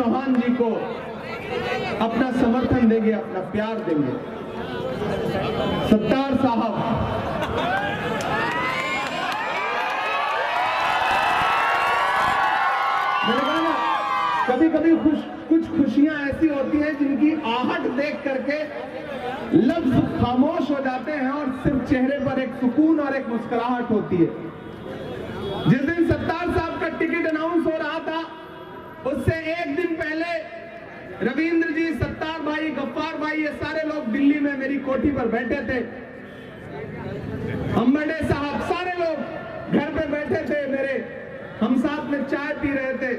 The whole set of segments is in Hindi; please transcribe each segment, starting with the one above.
चौहान जी को अपना समर्थन देंगे, अपना प्यार देंगे। सत्तार साहब, मैंने कहा ना, कभी कभी कुछ खुशियां ऐसी होती हैं जिनकी आहट देख करके लफ्ज खामोश हो जाते हैं और सिर्फ चेहरे पर एक सुकून और एक मुस्कुराहट होती है। जिस दिन सत्तार साहब का टिकट अनाउंस हो रहा था, उससे एक दिन पहले रविंद्र जी, सत्तार भाई, गफ्फार भाई, ये सारे लोग दिल्ली में मेरी कोठी पर बैठे थे। अंबड़े साहब, सारे लोग घर पे बैठे थे मेरे, हम साथ में चाय पी रहे थे।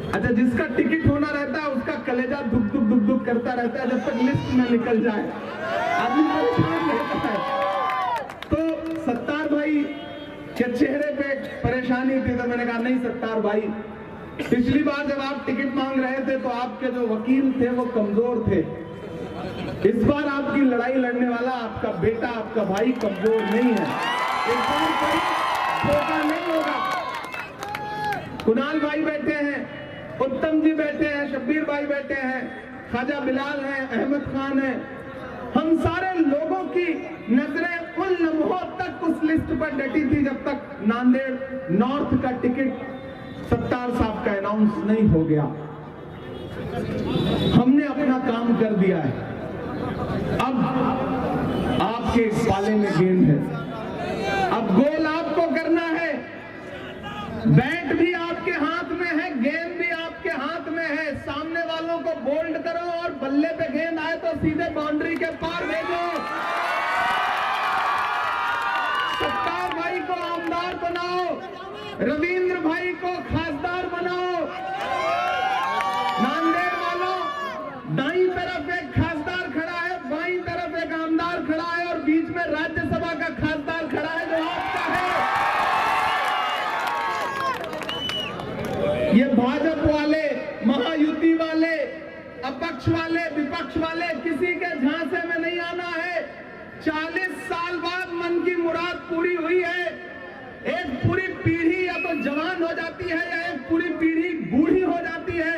अच्छा, जिसका टिकट होना रहता है उसका कलेजा दुख दुख दुख दुख करता रहता है जब तक लिस्ट न निकल जाए, आदमी परेशान रहता है। तो सत्तार भाई के चेहरे पे परेशानी थी, तो मैंने कहा नहीं सत्तार भाई, पिछली बार जब आप टिकट मांग रहे थे तो आपके जो वकील थे वो कमजोर थे। इस बार आपकी लड़ाई लड़ने वाला आपका बेटा, आपका भाई कमजोर नहीं है। इस बार कोई धोखा नहीं होगा। कुणाल भाई बैठे हैं, उत्तम जी बैठे हैं, शब्बीर भाई बैठे हैं, ख्वाजा बिलाल हैं, अहमद खान हैं। हम सारे लोगों की नजरें उन लम्हों तक उस लिस्ट पर डटी थी जब तक नांदेड़ नॉर्थ का टिकट सत्तार साहब का अनाउंस नहीं हो गया। हमने अपना काम कर दिया है, अब आपके पाले में गेंद है, अब गोल आपको करना है। बैट भी आपके हाथ में है, गेंद भी आपके हाथ में है। सामने वालों को बोल्ड करो और बल्ले पे गेंद आए तो सीधे बाउंड्री के पार भेजो। सत्तार भाई को आमदार बनाओ, रविंद्र भाई को खासदार बनाओ। नांदेड़ वालों, दाईं तरफ एक खासदार खड़ा है, बाईं तरफ एक आमदार खड़ा है और बीच में राज्यसभा का खासदार खड़ा है जो आपका है। ये भाजपा वाले, महायुति वाले, अपक्ष वाले, विपक्ष वाले, किसी के झांसे में नहीं आना है। 40 साल बाद मन की मुराद पूरी हुई है। एक पूरी पीढ़ी या तो जवान हो जाती है या एक पूरी पीढ़ी बूढ़ी हो जाती है,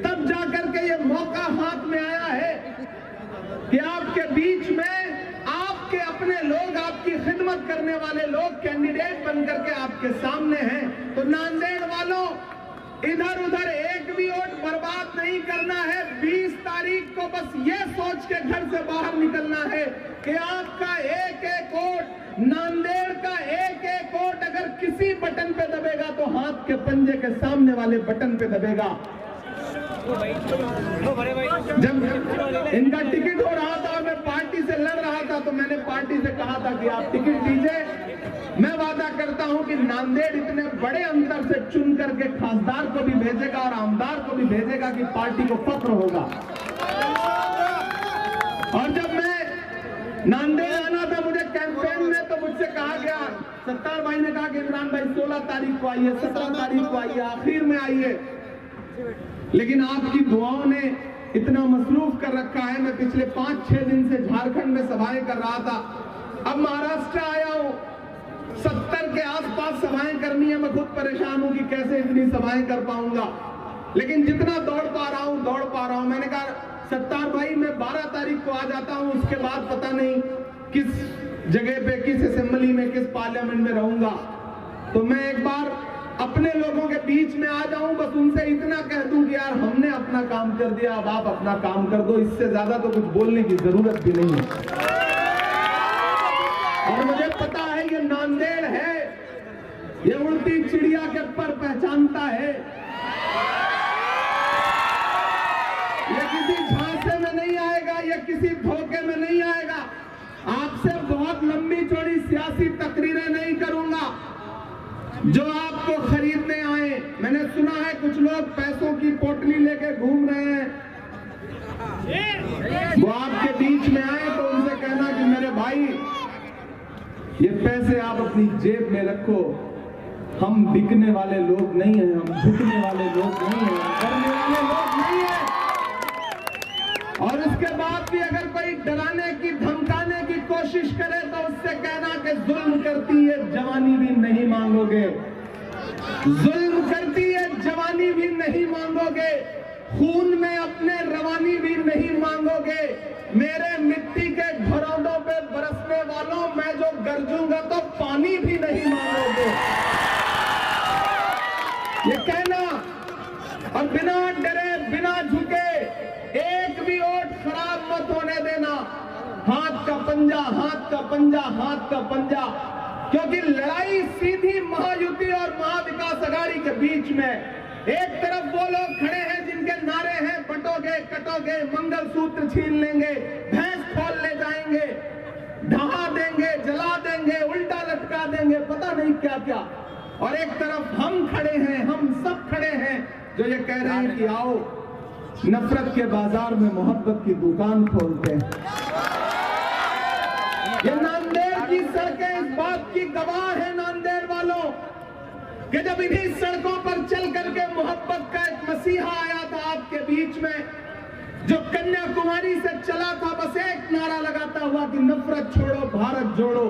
तब जाकर के ये मौका हाथ में आया है कि आपके बीच में आपके अपने लोग, आपकी खिदमत करने वाले लोग कैंडिडेट बनकर के आपके सामने हैं। तो नांदेड़ वालों, इधर उधर एक भी वोट बर्बाद नहीं करना है। 20 तारीख को बस ये सोच के घर से बाहर निकलना है कि आपका एक एक वोट, नांदेड़ का एक एक वोट अगर किसी बटन पे दबेगा तो हाथ के पंजे के सामने वाले बटन पे दबेगा। जब इनका टिकट हो रहा था और मैं पार्टी से लड़ रहा था तो मैंने पार्टी से कहा था कि आप टिकट दीजिए, मैं वादा करता हूं कि नांदेड़ इतने बड़े अंतर से चुन करके खासदार को भी भेजेगा और आमदार को भी भेजेगा कि पार्टी को फख्र होगा। और जब मैं नांदेड़ आना था मुझे कैंपेन में, तो मुझसे कहा गया, सत्तार भाई ने कहा कि इमरान भाई 16 तारीख को आइए, 17 तारीख को आइए, आखिर में आइए। लेकिन आपकी दुआओं ने इतना मसरूफ कर रखा है। मैं पिछले 5-6 दिन से झारखंड में सभाएं कर रहा था, अब महाराष्ट्र आया हूं, 70 के आसपास सभाएं करनी है। मैं खुद परेशान हूं कि कैसे इतनी सभाएं कर पाऊंगा, लेकिन जितना दौड़ पा रहा हूं। मैंने कहा सत्तार भाई मैं 12 तारीख को आ जाता हूं, उसके बाद पता नहीं किस जगह पे, किस असेंबली में, किस पार्लियामेंट में रहूंगा। तो मैं एक बार अपने लोगों के बीच में आ जाऊं, बस उनसे इतना कह दूं कि यार हमने अपना काम कर दिया, अब आप अपना काम कर दो। इससे ज्यादा तो कुछ बोलने की जरूरत भी नहीं है। और मुझे पता है ये नांदेड़ है, ये उड़ती चिड़िया के पर पहचानता है, ये किसी झांसे में नहीं आएगा, ये किसी धोखे में नहीं आएगा। आपसे बहुत लंबी चौड़ी सियासी तकरीरें नहीं करूंगा जो आपको खरीदने आए। मैंने सुना है कुछ लोग पैसों की पोटली लेके घूम रहे हैं, वो आपके बीच में आए तो उनसे कहना कि मेरे भाई ये पैसे आप अपनी जेब में रखो, हम बिकने वाले लोग नहीं हैं, हम झुकने वाले लोग नहीं हैं, करने वाले लोग नहीं हैं। और इसके बाद भी अगर कोई डराने की, धमकाने की कोशिश करे तो उससे कहना कि जुल्म करती है जवानी भी नहीं मांगोगे, जुल्म करती है जवानी भी नहीं नहीं मांगोगे, खून में अपने रवानी भी नहीं मांगोगे, मेरे मिट्टी के घरौंदों पे बरसने वालों, मैं जो गरजूंगा तो पानी भी नहीं मांगोगे। ये कहना और बिना डरे बिना झुके एक भी वोट खराब मत होने देना। हाथ का पंजा, हाथ का पंजा, हाथ का पंजा, क्योंकि लड़ाई सीधी महायुति और महाविकास अघाड़ी के बीच में। एक तरफ वो लोग खड़े हैं जिनके नारे हैं बटोगे कटोगे, मंगलसूत्र छीन लेंगे, भैंस खोल ले जाएंगे, ढहा देंगे, जला देंगे, उल्टा लटका देंगे, पता नहीं क्या क्या। और एक तरफ हम खड़े हैं, हम सब खड़े हैं जो ये कह रहे हैं कि आओ नफरत के बाजार में मोहब्बत की दुकान खोलते हैं। ये नांदेड़ की सड़कें इस बात की गवाह है नांदेड़ वालों, कि जब इन्हीं सड़कों पर चल करके मोहब्बत का एक मसीहा आया था आपके बीच में, जो कन्याकुमारी से चला था बस एक नारा लगाता हुआ कि नफरत छोड़ो भारत जोड़ो।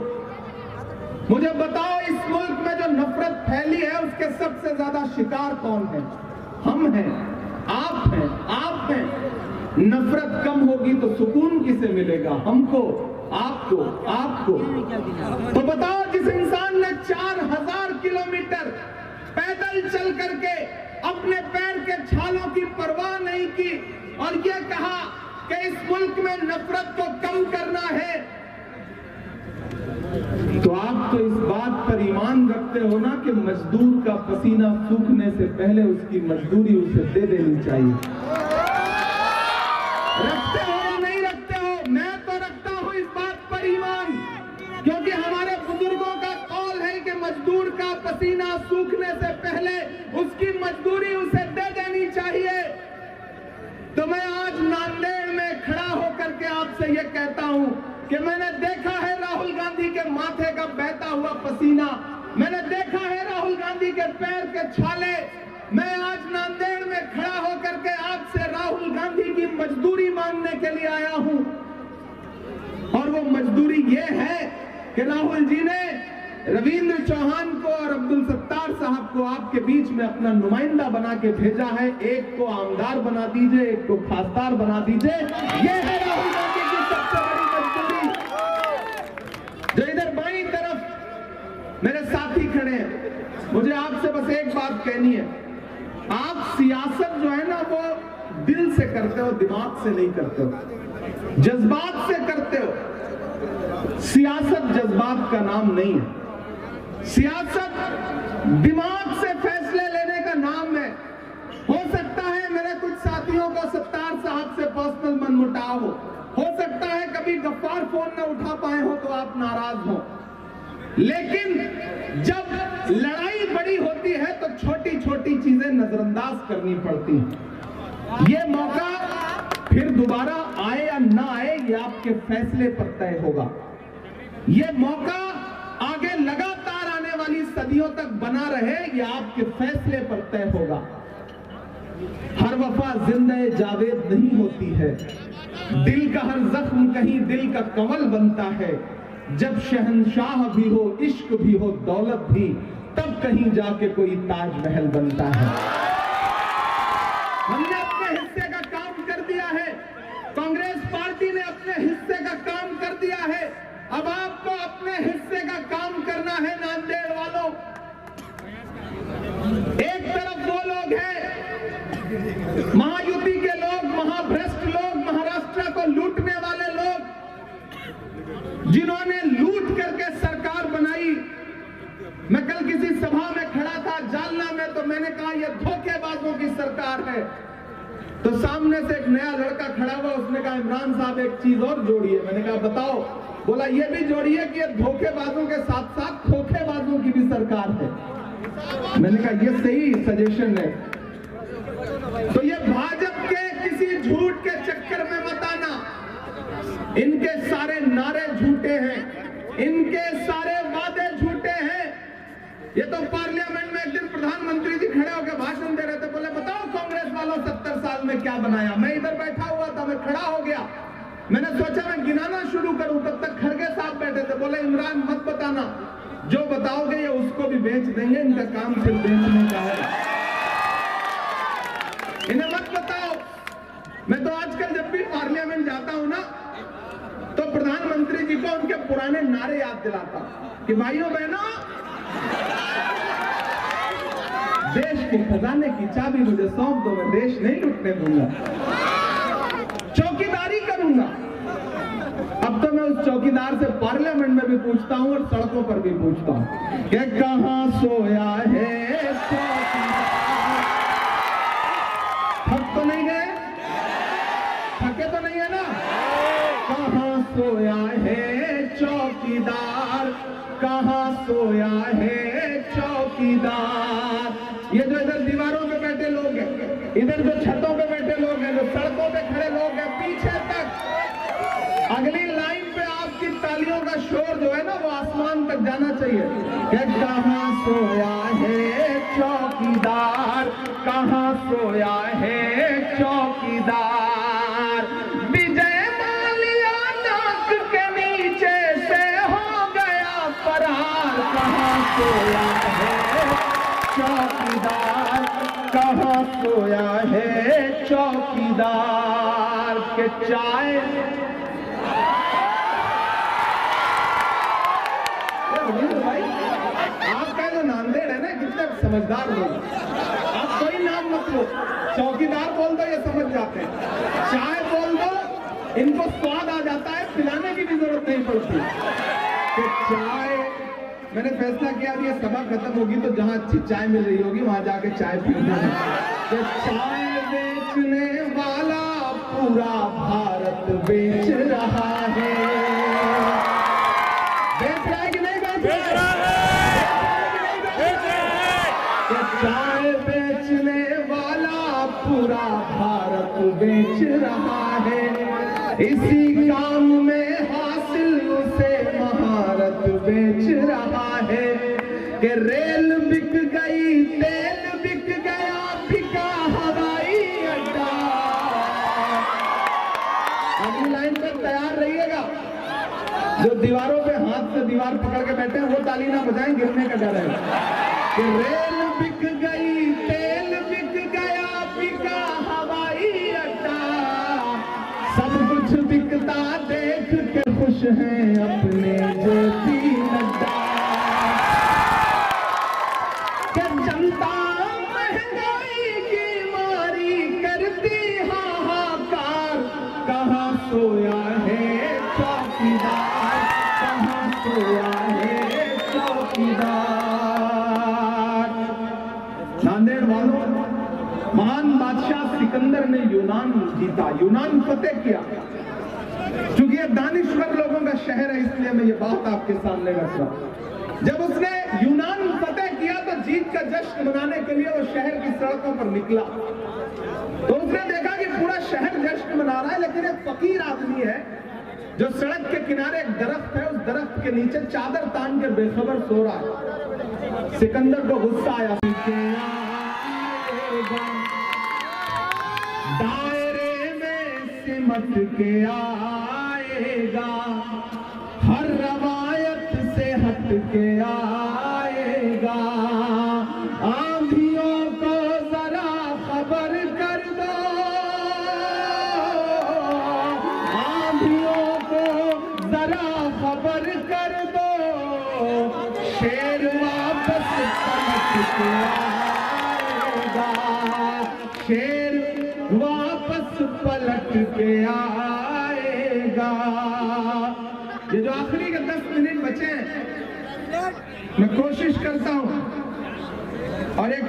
मुझे बताओ इस मुल्क में जो नफरत फैली है उसके सबसे ज्यादा शिकार कौन है? हम हैं, आप हैं, आप हैं। नफरत कम होगी तो सुकून किसे मिलेगा? हमको, आपको, आपको। तो बताओ जिस इंसान ने 4000 किलोमीटर पैदल चल करके अपने पैर के छालों की परवाह नहीं की और ये कहा कि इस मुल्क में नफरत को कम करना है, तो आप तो इस बात पर ईमान रखते हो ना कि मजदूर का पसीना सूखने से पहले उसकी मजदूरी उसे दे देनी चाहिए। रखते हो या नहीं रखते हो? मैं तो रखता हूं इस बात पर ईमान, क्योंकि हमारे बुजुर्गों का कौल है कि मजदूर का पसीना सूखने से पहले उसकी मजदूरी उसे दे देनी चाहिए। तो मैं आज नांदेड़ में खड़ा होकर के आपसे ये कहता हूं कि मैंने देखा है राहुल गांधी के माथे का बहता हुआ पसीना, मैंने देखा है राहुल गांधी के पैर के छाले। मैं आज नांदेड़ में खड़ा होकर के आपसे राहुल गांधी की मजदूरी मांगने के लिए आया हूं, और वो मजदूरी ये है कि राहुल जी ने रविंद्र चौहान को और अब्दुल सत्तार साहब को आपके बीच में अपना नुमाइंदा बना के भेजा है। एक को आमदार बना दीजिए, एक को खासदार बना दीजिए। ये है राहुल गांधी की सबसे बड़ी मजबूरी। जो इधर बाईं तरफ मेरे साथी खड़े हैं, मुझे आपसे बस एक बात कहनी है, आप सियासत जो है ना वो दिल से करते हो, दिमाग से नहीं करते हो, जज्बात से करते हो। सियासत जज्बात का नाम नहीं है, सियासत दिमाग से फैसले लेने का नाम है। हो सकता है मेरे कुछ साथियों को सत्तार साहब से पर्सनल मनमुटाव हो सकता है कभी गफ्फार फोन न उठा पाए हो तो आप नाराज हो, लेकिन जब लड़ाई बड़ी होती है तो छोटी छोटी चीजें नजरअंदाज करनी पड़ती हैं। ये मौका फिर दोबारा आए या ना आए ये आपके फैसले पर तय होगा। ये मौका आगे लगातार आने वाली सदियों तक बना रहे ये आपके फैसले पर तय होगा। हर वफा जिंदे जावेद नहीं होती है, दिल का हर जख्म कहीं दिल का कंवल बनता है। जब शहंशाह भी हो, इश्क भी हो, दौलत भी, तब कहीं जाके कोई ताजमहल बनता है। हमने अपने हिस्से का काम कर दिया है, कांग्रेस पार्टी ने अपने हिस्से का काम कर दिया है। अब आपको अपने हिस्से का काम करना है नांदेड़ वालों। एक तरफ वो लोग हैं महायुति के लोग, महाभ्रष्ट लोग, महाराष्ट्र को लूटने वाले लोग, जिन्होंने लूट करके सरकार बनाई। मैं कल किसी सभा में खड़ा था जालना में, तो मैंने कहा यह धोखेबाजों की सरकार है। तो सामने से एक नया लड़का खड़ा हुआ, उसने कहा इमरान साहब एक चीज और जोड़िए। मैंने कहा बताओ। बोला ये भी जोड़िए कि ये धोखेबाजों के साथ साथ धोखेबाजों की भी सरकार है। मैंने कहा ये सही सजेशन है। तो ये भाजपा के किसी झूठ के चक्कर में मत आना, इनके सारे नारे झूठे हैं, इनके सारे वादे झूठे हैं। ये तो पार्लियामेंट में एक दिन प्रधानमंत्री जी खड़े होकर भाषण दे रहे थे, बोले बताओ कांग्रेस वालों 70 साल में क्या बनाया। मैं इधर बैठा हुआ था, मैं खड़ा हो गया, मैंने सोचा मैं गिनाना शुरू करूं, तब तक खड़गे साहब बैठे थे। बोले इमरान मत बताना, जो बताओगे ये उसको भी बेच देंगे, इनका काम सिर्फ बेचने का है। हूं ना तो प्रधानमंत्री जी को उनके पुराने नारे याद दिलाता हूं कि भाइयों बहनों, देश के खजाने की चाबी मुझे सौंप दो, मैं देश नहीं लूटने दूंगा, चौकीदारी करूंगा। अब तो मैं उस चौकीदार से पार्लियामेंट में भी पूछता हूं और सड़कों पर भी पूछता हूं कि कहां सोया है चौकीदार। थक तो नहीं गए, थके तो नहीं है ना? कहां सोया है चौकीदार, कहां सोया है चौकीदार। ये जो इधर दीवारों पे बैठे लोग हैं, इधर जो छतों पे बैठे लोग हैं, जो सड़कों पे खड़े लोग हैं, पीछे तक अगली लाइन पे आपकी तालियों का शोर जो है ना वो आसमान तक जाना चाहिए कि कहां सोया है चौकीदार, कहां सोया है चौकीदार। विजय माल्या नाक के नीचे से हो गया फरार, कहां सोया है चौकीदार, कहां सोया है चौकीदार। के चाय भाई, आपका जो नांदेड़ है ना, कितने समझदार लोग, आप कोई नाम मत लो, चौकीदार बोल दो ये समझ जाते हैं, चाय बोल दो इनको स्वाद आ जाता है, पिलाने की भी जरूरत नहीं पड़ती। कि चाय, मैंने फैसला किया ये सभा खत्म होगी तो जहां अच्छी चाय मिल रही होगी वहां जाके चाय पीना है। कि चाय बेचने वाला पूरा भारत बेच रहा है, बेच रहा है कि नहीं बेच रहा है? चाय बेचने वाला पूरा भारत बेच रहा है, इसी काम में हासिल उसे महारत बेच रहा है। कि रेल बिक गई, तेल बिक गया, बिका हवाई अड्डा। अगली लाइन पर तैयार रहिएगा, जो दीवारों पे हाथ से दीवार पकड़ के बैठे हैं वो ताली ना बजाएं, गिरने का डर है। कि रेल बिक गई, तेल बिक गया, बिका हवाई अड्डा, सब कुछ बिकता देख के खुश हैं अपने जेपी नड्डा। कि जनता महंगाई की मारी करती हाहाकार, कहां सोया है चौकीदार, कहां सोया है चौकीदार। नांदेड़ वालों, महान बादशाह सिकंदर ने यूनान जीता, यूनान फतेह किया। क्योंकि ये दानिश्वर लोगों का शहर है इसलिए मैं ये बात आपके सामने रख रहा हूं। जब उसने यूनान फतेह किया तो जीत का जश्न मनाने के लिए वो शहर की सड़कों पर निकला, तो उसने देखा कि पूरा शहर जश्न मना रहा है, लेकिन एक फकीर आदमी है जो सड़क के किनारे एक दरख्त है, उस दरख्त के नीचे चादर तान के बेखबर सो रहा है। सिकंदर को गुस्सा आया, दायरे में सिमट के आएगा, हर रवायत से हट के आएगा, आंधियों को जरा खबर कर दो, आंधियों को जरा खबर कर दो, शेर वापस पलट के आएगा, शेर वापस पलट के आएगा। ये जो आखिरी के 10 मिनट बचे हैं, मैं कोशिश करता हूं और एक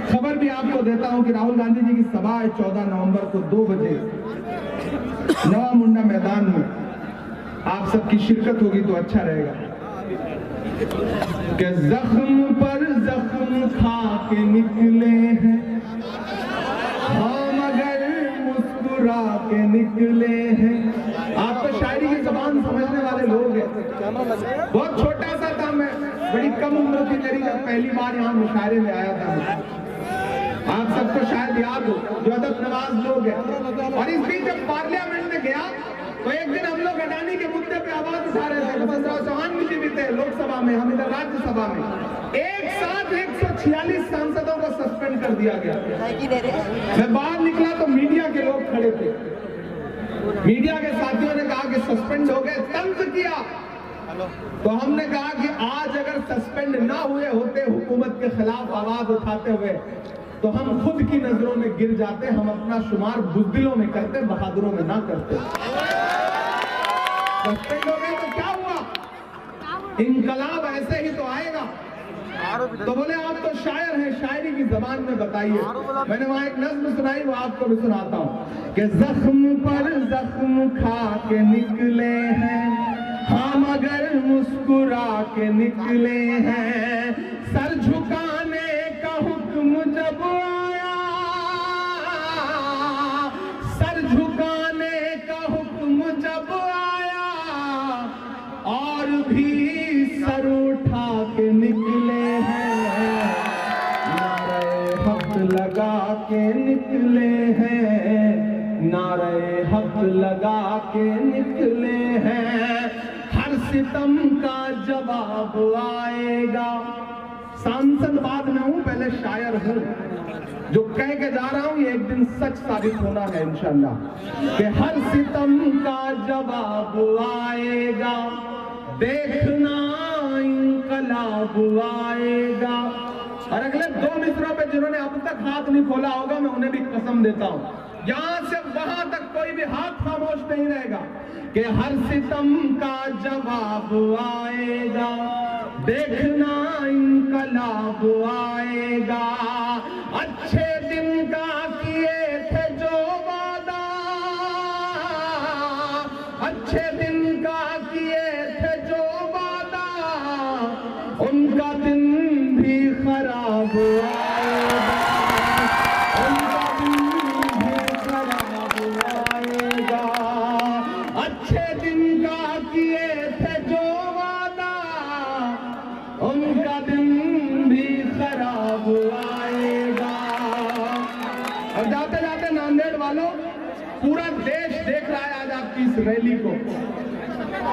खबर भी आपको देता हूं कि राहुल गांधी जी की सभा है 14 नवंबर को 2 बजे नवा मुंडा मैदान में। आप सबकी शिरकत होगी तो अच्छा रहेगा। कि जख्म पर जख्म खा के निकले हैं हम, अगर मुस्कुरा के निकले हैं। आप तो शायरी की जबान समझने वाले लोग हैं। बहुत छोटा सा था मैं, बड़ी कम उम्र थी मेरी जब पहली बार यहाँ मुशायरे में आया था। आप सबको शायद याद हो जो अदब नवाज लोग हैं। और इस बीच जब पार्लियामेंट में गया तो एक दिन हम लोग अडानी के मुद्दे पे आवाज उठा रहे थे। वसंतराव चौहान भी जीवित थे लोकसभा में, हम इधर राज्यसभा में। एक साथ 146 सांसदों को सस्पेंड कर दिया गया। मैं बाहर निकला तो मीडिया के लोग खड़े थे। मीडिया के साथियों ने कहा कि सस्पेंड हो गए, तंज किया। तो हमने कहा कि आज अगर सस्पेंड ना हुए होते हुकूमत के खिलाफ आवाज उठाते हुए, तो हम खुद की नजरों में गिर जाते। हम अपना शुमार बुज़दिलों में करते, बहादुरों में ना करते। सस्पेंड हो गए तो क्या हुआ, इनकलाब ऐसे ही तो आएगा। तो बोले आप तो शायर हैं, शायरी की जबान में बताइए। मैंने वहां एक नज्म सुनाई, वो आपको भी सुनाता हूँ कि जख्म पर जख्म खा के निकले हैं हम, अगर मुस्कुरा के निकले हैं। सर झुकाने का हुक्म जब आया, सर झुकाने का हुक्म जब आया, और भी सर उठा के निकले हैं। नारे हक लगा के निकले हैं, नारे हक लगा के निकले हैं। हर सितम का जवाब आएगा। सांसद बाद में हूं, पहले शायर हूं। जो कह के जा रहा हूं ये एक दिन सच साबित होना है इंशाल्लाह, कि हर सितम का जवाब आएगा, देखना इनकलाब आएगा। और अगले 2 मित्रों पे जिन्होंने अब तक हाथ नहीं खोला होगा, मैं उन्हें भी कसम देता हूं, यहां से वहां तक कोई भी हाथ खामोश नहीं रहेगा, कि हर सितम का जवाब आएगा, देखना इनकलाब आएगा। अच्छे दिन का किए थे जो वादा, अच्छे दिन का किए थे जो वादा, उनका दिन भी खराब आएगा, उनका दिन भी खराब आएगा। अच्छे दिन का किए थे जो वादा, उनका दिन भी खराब आएगा। और जाते जाते नांदेड़ वालों, पूरा देश देख रहा है आज आपकी इस रैली को।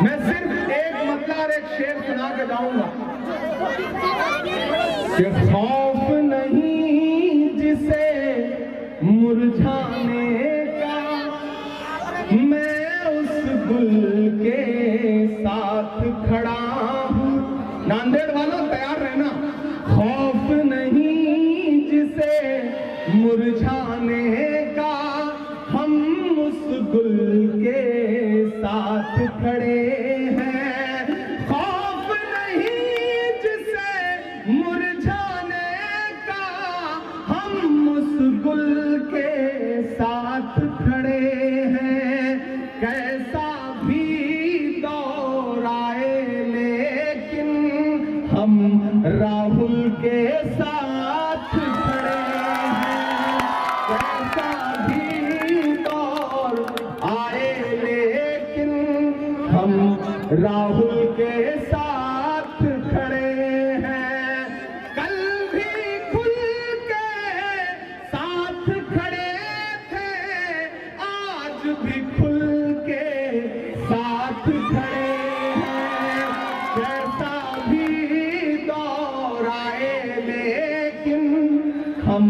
मैं सिर्फ एक मतला और एक शेर सुना के जाऊंगा कि खौफ नहीं जिसे मुरझाने का, मैं उस गुल के साथ खड़ा हूं। नांदेड़ वालों तैयार रहना। खौफ नहीं जिसे मुरझाने का, हम उस गुल के साथ खड़े हैं। खौफ नहीं जिसे मुरझाने का, हम उस गुल के साथ खड़े हैं। कैसा भी दौर आए लेकिन हम राहुल के साथ खड़े हैं। कैसा भी दौर आए लेकिन हम राहुल के साथ खड़े हैं। कल भी खुल के साथ खड़े थे, आज भी खुल के साथ खड़े हैं। कैसा भी दौर आए लेकिन हम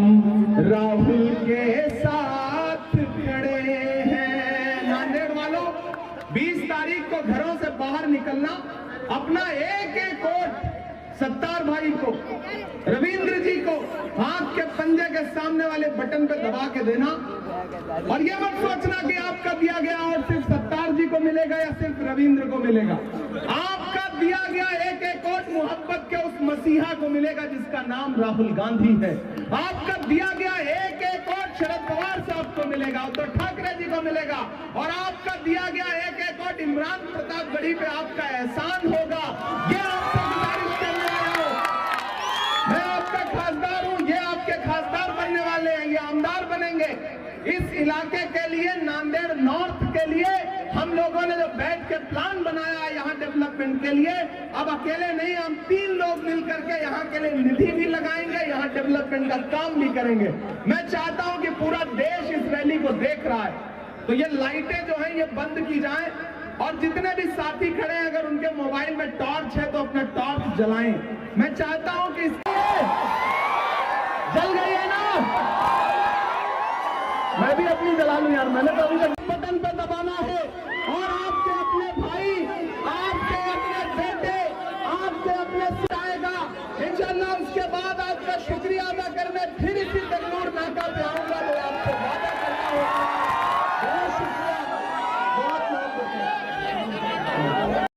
राहुल के साथ खड़े हैं। नांदेड़ वालों, 20 तारीख को घरों से बाहर निकलना, अपना एक एक वोट सत्तार भाई को, रविंद्र जी को हाथ के पंजे के सामने वाले बटन पे दबा के देना। और ये मत सोचना कि आपका दिया गया और सिर्फ सत्तार जी को मिलेगा या सिर्फ रविंद्र को मिलेगा। आपका दिया गया एक एक वोट मोहब्बत के उस मसीहा को मिलेगा जिसका नाम राहुल गांधी है। आपका दिया गया एक एक वोट शरद पवार साहब को मिलेगा, उद्धव ठाकरे जी को मिलेगा। और आपका दिया गया एक एक वोट इमरान प्रतापगढ़ी पे आपका एहसान होगा। ये आपसे गुजारिश करने आया हूं। मैं आपका खासदार हूं, ये आपके खासदार बनने वाले हैं, ये आमदार बनेंगे। इस इलाके के लिए, नांदेड़ नॉर्थ के लिए हम लोगों ने जो बैठ के प्लान बनाया है यहाँ डेवलपमेंट के लिए, अब अकेले नहीं, हम 3 लोग मिलकर के यहाँ के लिए निधि भी लगाएंगे, यहाँ डेवलपमेंट का काम भी करेंगे। मैं चाहता हूँ कि पूरा देश इस रैली को देख रहा है, तो ये लाइटें जो हैं ये बंद की जाएं। और जितने भी साथी खड़े हैं, अगर उनके मोबाइल में टॉर्च है तो अपना टॉर्च जलाएं। मैं चाहता हूं कि जल गई है ना, मैं भी अपनी जला लूं यार। मैंने तो अभी तक बटन पे दबाना है। बहुत शुक्रिया, बहुत बहुत